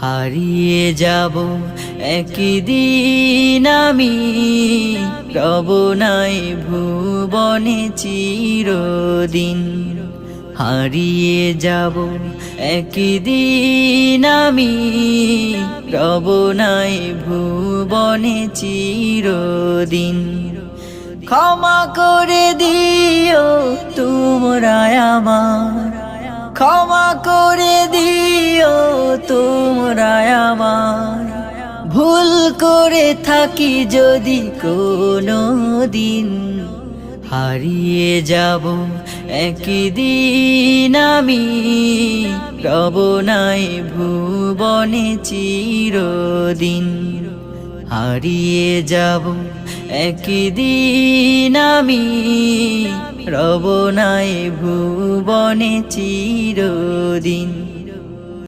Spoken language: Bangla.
হারিয়ে যাব একদিন আমি, রব নাই ভুবনে চিরদিন। হারিয়ে যাব একদিন আমি, রব নাই ভুবনে চিরদিন। ক্ষমা করে দিও তোমরা আমার, ক্ষমা করে দিও তোমরা আমার। ভুল করে থাকি যদি কোনো দিন, হারিয়ে যাব একদিন আমি, রব নাই ভুবনে চিরদিন। হারিয়ে যাব একদিন আমি, রব নাই ভুবনে চিরদিন।